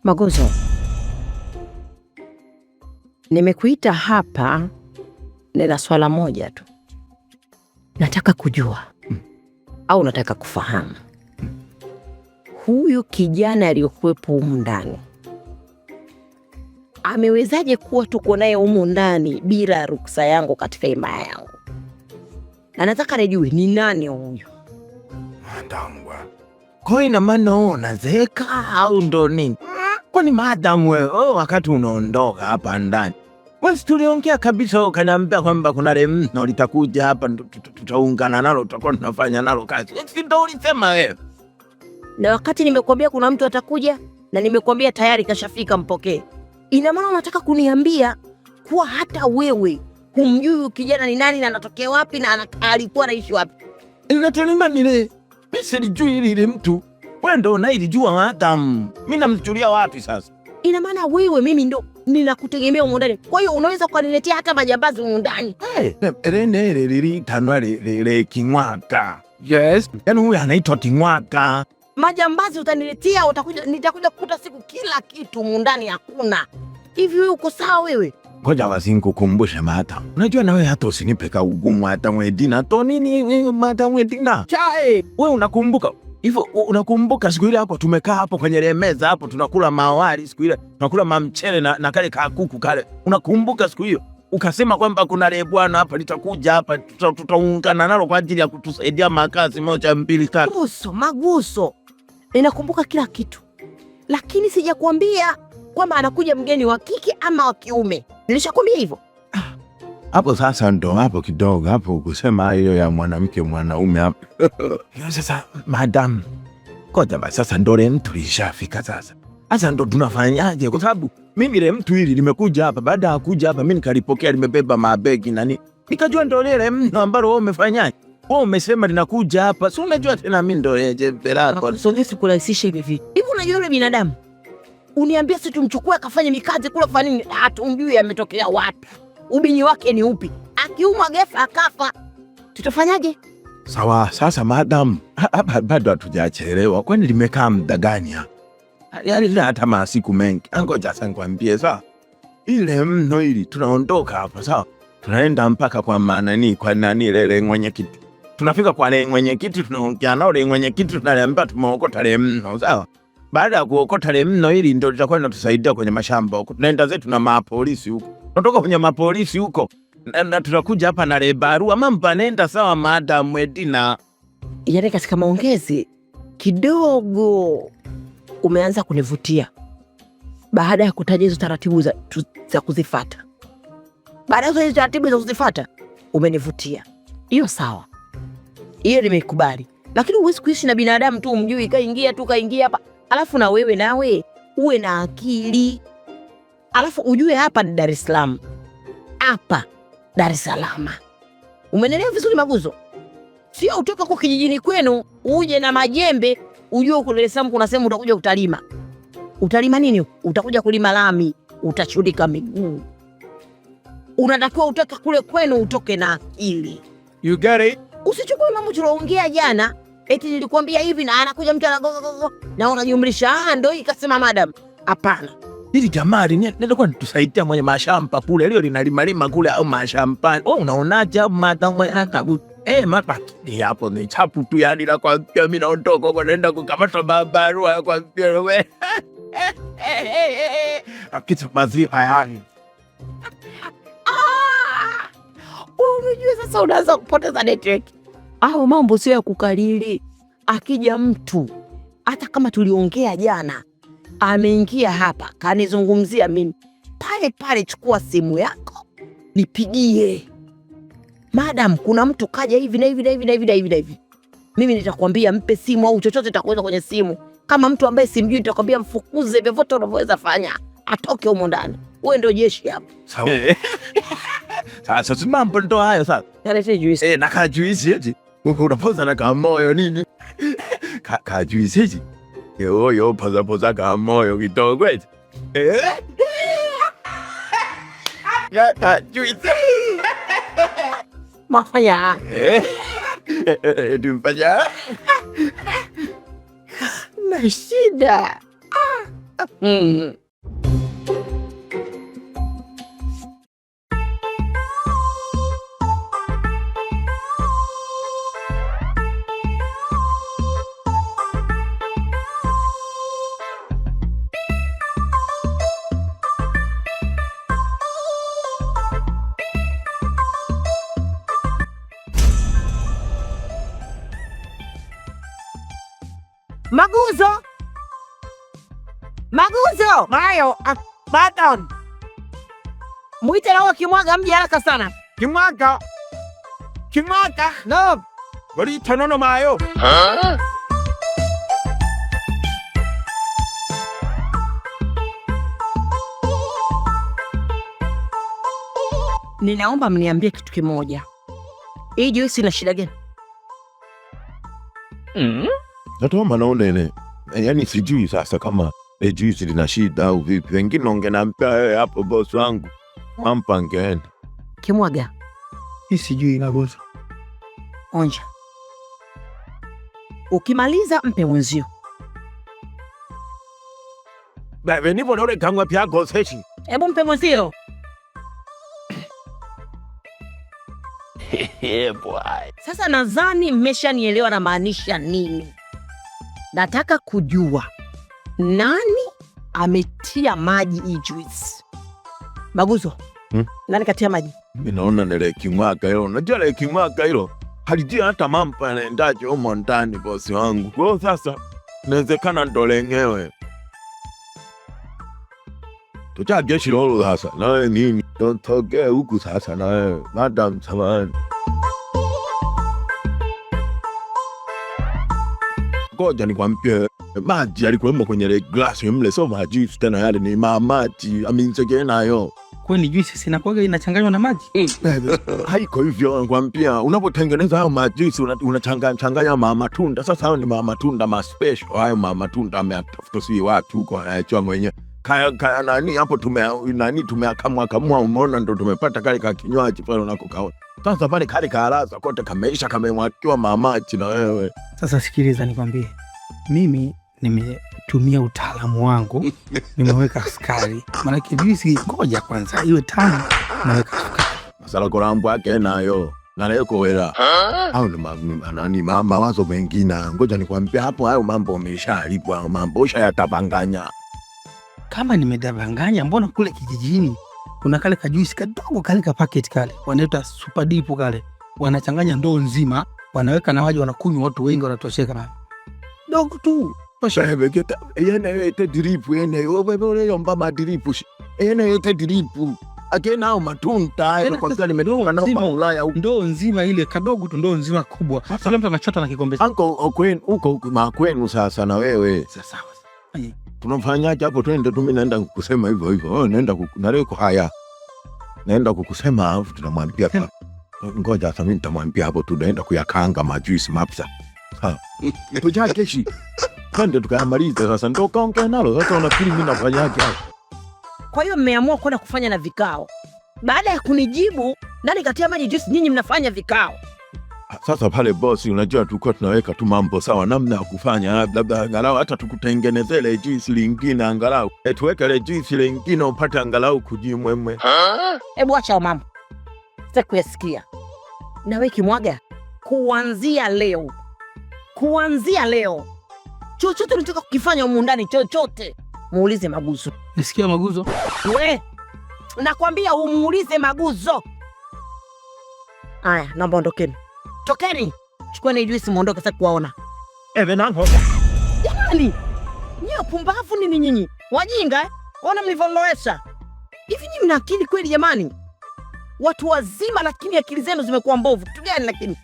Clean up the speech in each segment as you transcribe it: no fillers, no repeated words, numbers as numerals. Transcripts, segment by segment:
Magozo, nimekuita hapa nina swala moja tu. Nataka kujua au nataka kufahamu huyu kijana aliyokuwepo humu ndani amewezaje kuwa tuko naye humu ndani bila ruksa yangu katika himaya yangu, na nataka nijue ni nani huyu. Madamwa, kwa ina maana unazeeka au ndo nini? Kwani madam wewe wakati unaondoka hapa ndani wewe tuliongea kabisa, ukaniambia kwamba kuna remno litakuja hapa, tutaungana nalo, tutakuwa tunafanya nalo kazi. Ndio ulisema wewe. Na wakati nimekuambia kuna mtu atakuja na nimekuambia tayari kashafika, mpokee. Ina maana unataka kuniambia kuwa hata wewe humjui kijana ni nani na anatokea wapi na alikuwa anaishi wapi? Inatenima nile pesa lijui ile mtu. Wewe ndo unailijua madam. Mimi namchulia wapi sasa? Ina maana wewe mimi ndo ninakutegemea huko ndani. Kwa hiyo unaweza kuniletea hata majambazi huko ndani. Rene lili tanwa le King'waka. Yes. Yaani huyu anaitwa King'waka. Majambazi utaniletea, nitakuja kukuta siku kila kitu huko ndani hakuna. Hivi wewe uko sawa wewe? Ngoja wasinikukumbushe madam. Unajua na wewe hata usinipeka ugumu hata Mwedina. To nini madam Mwedina? Chae, wewe unakumbuka? Hivyo unakumbuka siku ile hapo tumekaa hapo kwenye ile meza hapo tunakula mawali siku ile, tunakula mamchele na kale kakuku kale. Unakumbuka siku hiyo? Ukasema kwamba kuna le bwana hapa litakuja hapa, tutaungana nalo kwa ajili ya kutusaidia makazi moja mbili tatu. Maguso. Ninakumbuka kila kitu. Lakini sijakwambia kwamba anakuja mgeni wa kike ama wa kiume. Nilishakwambia hivyo. Hapo sasa ndo hapo kidogo hapo kusema hiyo ya mwanamke mwanaume hapo. Sasa madam, koja basi sasa ndo le mtu lishafika sasa. Sasa ndo tunafanyaje? Kwa sababu mimi le mtu hili limekuja hapa, baada ya kuja hapa mimi nikalipokea limebeba mabegi na nini. Nikajua ndo le mtu ambalo wewe umefanyaje? Wewe umesema linakuja hapa. Si unajua tena mimi ndo yeje pelako. Sogezi kurahisisha hivi vitu. Hivi unajua yule binadamu? Uniambia sisi tumchukue akafanye mikazi kula kwa nini? Hatumjui ametokea wapi. Ubinyi wake ni upi? Akiumwa ghafla akafa, tutafanyaje? Sawa, sasa madam, bado hatujachelewa. Kwani limekaa muda gani hapa? Yaani hata masiku mengi. Ngoja sasa nikwambie sawa. Ile mno hili tunaondoka hapa sawa. Tunaenda mpaka kwa nani, kwa nani ile mwenyekiti. Tunafika kwa ile mwenyekiti, tunaongea nao ile mwenyekiti, tunaliambia tumeokota ile mno sawa. Baada ya kuokota ile mno hili ndio litakuwa linatusaidia kwenye mashamba huko. Tunaenda zetu na mapolisi huko. Tunatoka kwenye mapolisi huko na tunakuja hapa na le barua. Mambo nenda sawa madam Mwedina. Yaani katika maongezi kidogo umeanza kunivutia. Baada ya kutaja hizo taratibu za kuzifuata. Baada ya hizo taratibu za kuzifuata umenivutia. Hiyo sawa. Hiyo nimekubali. Lakini huwezi kuishi na binadamu tu umjui kaingia hapa. Alafu na wewe nawe uwe na akili. Alafu ujue hapa ni Dar es Salaam. Hapa Dar es Salaam. Umenelewa vizuri Maguzo? Sio utoka kwa kijijini kwenu uje na majembe ujue huko Dar es Salaam kuna sehemu utakuja utalima. Utalima nini? Utakuja kulima lami, utachudika miguu. Unatakiwa utoka kule kwenu utoke na akili. You get it? Usichukue mambo tuloongea jana. Eti nilikwambia hivi na anakuja mtu anagogo na unajumlisha ndio ikasema madam. Hapana. Hili jamari nenda kwa tusaidia mwenye mashamba kule leo linalima kule au mashambani. Unaonaje madam akabu? Mapaki hapo ni chapu tu yani la kwa mimi naondoka kwa naenda kukamata barua kwa wewe. Akitu maziwa yani. Unajua sasa unaanza kupoteza network. Mambo sio ya kukalili. Akija mtu hata kama tuliongea jana ameingia hapa kanizungumzia mimi pale chukua simu yako nipigie. Madam kuna mtu kaja hivi na hivi. Mimi nitakwambia mpe simu au chochote takuweza kwenye simu. Kama mtu ambaye simjui nitakwambia mfukuze vyovyote unavyoweza fanya. Atoke humo ndani. Wewe ndio jeshi hapo. Sawa. Sasa mambo ndo hayo sasa. Nalete juisi. Na kajuisi hizi. Unapoza na kama moyo nini? Kajuisi hizi. Yo poza kama moyo kidogo eti. Ya kajuisi. Mafanya. Tumfanya. Na shida. Maguzo! Maguzo! Mayo, Madam. Mwite na huyo Kimwaga mje haraka sana. Kimwaga. Kimwaga. No. Walita nono Mayo. Ninaomba mniambie kitu kimoja. Hii juisi ina shida gani? Natoma naona yaani sijui sasa kama juisi lina shida au vipi. Wengine ongena hapo boss wangu. Mampa angeenda. Kimwaga. Hii sijui na boss. Onja. Ukimaliza mpe mwenzio. Bebe nipo naona kangwa pia goseshi. Hebu mpe mwenzio. Boy. Sasa nadhani mmeshanielewa na maanisha nini. Nataka kujua nani ametia maji hii juice. Maguzo. Nani katia maji? Mimi naona nile Kimwaga hilo. Unajua ile Kimwaga hilo halijia hata mampa anaendaje huko ndani bosi wangu. Kwa hiyo sasa inawezekana ndo lenyewe. Tuchaje shirolo sasa. Na nini? Toke huku sasa na Madam samani. Ngoja nikwambie maji yalikuwemo kwenye ile glasi mle, sio maji tena, yale ni maji aminzege nayo. Kwani juisi sina kwaga inachanganywa na maji? Haiko hivyo nikwambia, unapotengeneza hayo maji unachanganya matunda. Sasa hayo ni matunda ma special, hayo matunda ametafuta si watu huko anayechwa mwenyewe. Kaya nani hapo tumeakamua umeona ndo tumepata kale ka kinywaji pale unakokaona. Sasa pale kale kaalaza kote kameisha kamemwakiwa mamachi na wewe. Sasa sikiliza nikwambie. Mimi nimetumia utaalamu wangu. Nimeweka sukari. Maana juisi ngoja kwanza iwe tamu naweka sukari. Masala korambo yake nayo. Na leo wela. Au ni mawazo mengine. Ngoja nikwambie hapo hayo mambo yameshalipwa, mambo ushayatapanganya. Kama nimedanganya, mbona kule kijijini kuna kale kajuisi kadogo kale ka packet kale wanaita super dip kale, wanachanganya ndoo nzima, wanaweka na maji, wanakunywa watu wengi wanatosheka na dogo tu. Pasha vegeta yene yote drip yene wewe yomba madrip yene yote drip akena au matunda hayo kwa sababu nimedonga na Ulaya ndoo nzima ile kadogo tu, ndoo nzima kubwa. Sasa mtu anachota na kikombe. Anko kwenu huko makwenu sasa na wewe. Sasa tunamfanyaje hapo? Twende tu, mimi naenda kukusema hivyo hivyo. Wewe naenda na leo haya. Naenda kukusema alafu tunamwambia hapa. Ngoja sasa mimi nitamwambia hapo tunaenda kuyakanga majuisi mapsa. Sawa. Tuja keshi. Twende tukayamaliza sasa ndio kaongea nalo. Sasa unafikiri mimi nafanyaje hapo? Kwa hiyo mmeamua kwenda kufanya na vikao. Baada ya kunijibu nani katia maji juice, nyinyi mnafanya vikao. Sasa pale bosi, unajua tulikuwa tunaweka tu mambo sawa namna ya kufanya, labda angalau hata tukutengenezee ile juice lingine angalau. Tuweke ile juice lingine upate angalau kujimwemwe. Hebu acha mambo. Sitaki kuyasikia. Na wewe Kimwaga, kuanzia leo chochote unataka kukifanya humu ndani, chochote muulize Maguzo. Nisikia Maguzo? We, nakwambia umuulize Maguzo. Aya, naomba ondokeni. Tokeni. Chukueni juisi muondoke sasa kuwaona. Nango. Jamani. Nyie pumbavu nini nyinyi? Wajinga eh? Ona mlivyolowesha. Hivi nyinyi mna akili kweli jamani? Watu wazima lakini akili zenu zimekuwa mbovu. Kitu gani lakini?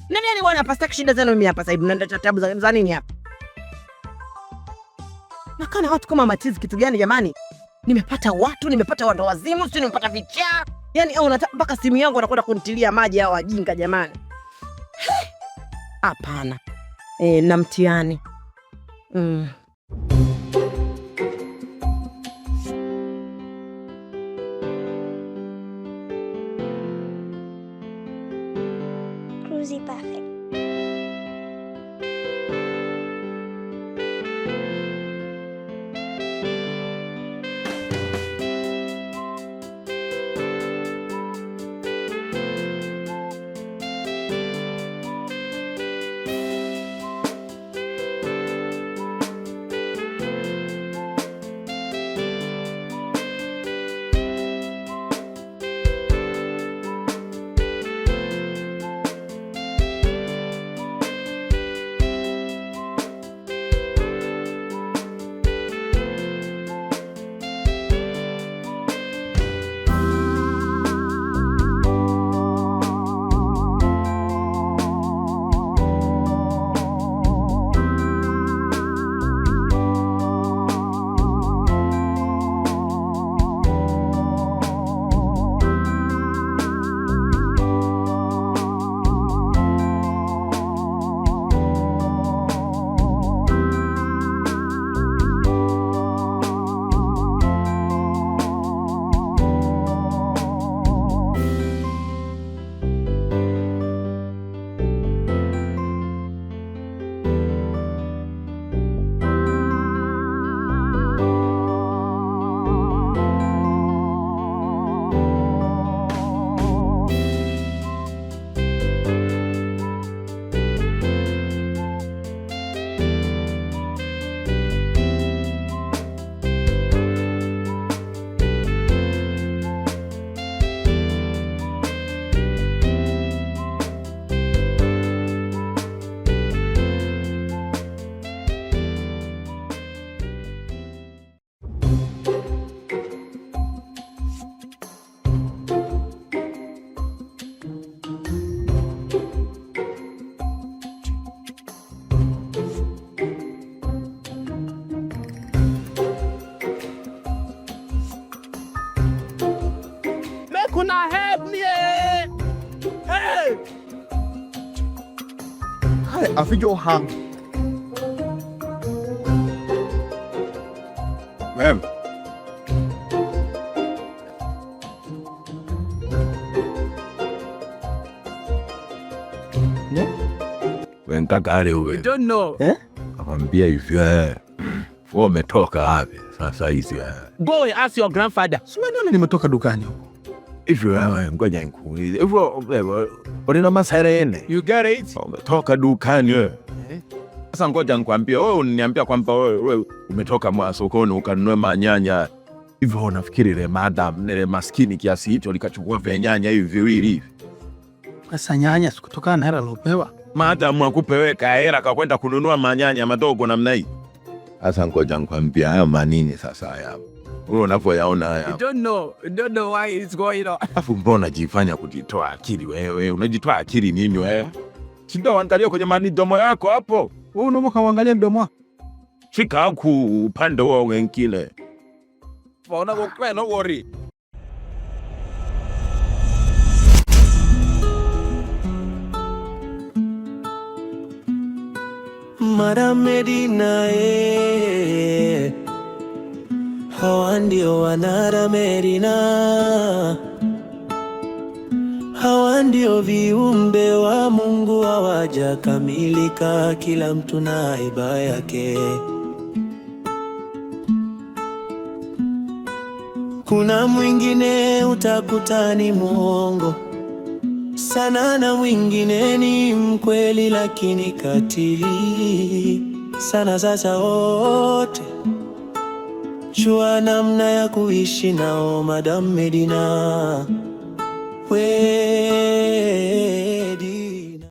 Nani bwana hapa sitaki shida zenu mimi hapa sasa hivi. Mnaenda tabu za nini hapa? Nakana watu kama matizi kitu gani jamani? Nimepata watu wazimu, sio nimepata vichaa. Yaani au nataka mpaka simu yangu anakwenda kunitilia maji hao wajinga jamani. Hapana. Na mtihani. Cruzy Parfait. Afijo hang. Ma'am. Wenkakale uwe. You don't know. Akwambia hivi wewe umetoka wapi sasa hizi wewe? Go and ask your grandfather. Sio nani nimetoka dukani huko. Hivi wewe ngoja nikuulize. Hivyo wewe una masarene. You get it? Umetoka dukani wewe. Sasa ngoja nikwambie wewe unaniambia kwamba wewe umetoka mwa sokoni ukanunua manyanya. Hivyo unafikiri ile madam ile maskini kiasi hicho likachukua nyanya hivi viwili hivi? Sasa nyanya sikutokana na hela lopewa. Madam akupeweka hela kwa kwenda kununua manyanya madogo namna hii. Sasa ngoja nikwambie haya manini sasa haya. Wewe unapoyaona haya. You don't know why it's going on. Afu mbona jifanya kujitoa akili wewe? Unajitoa akili nini wewe? Sindio angalia kwenye manidomo yako hapo. Wewe unaomba kuangalia mdomo wako. Fika huku upande wao wengine. Faona kwa no worry. Madam Medina hawa ndio wanara Medina, hawa ndio viumbe wa Mungu, hawajakamilika, kila mtu na iba yake. Kuna mwingine utakuta ni mwongo sana na mwingine ni mkweli lakini katili sana. Sasa wote jua namna ya kuishi nao. Madam Medina wedi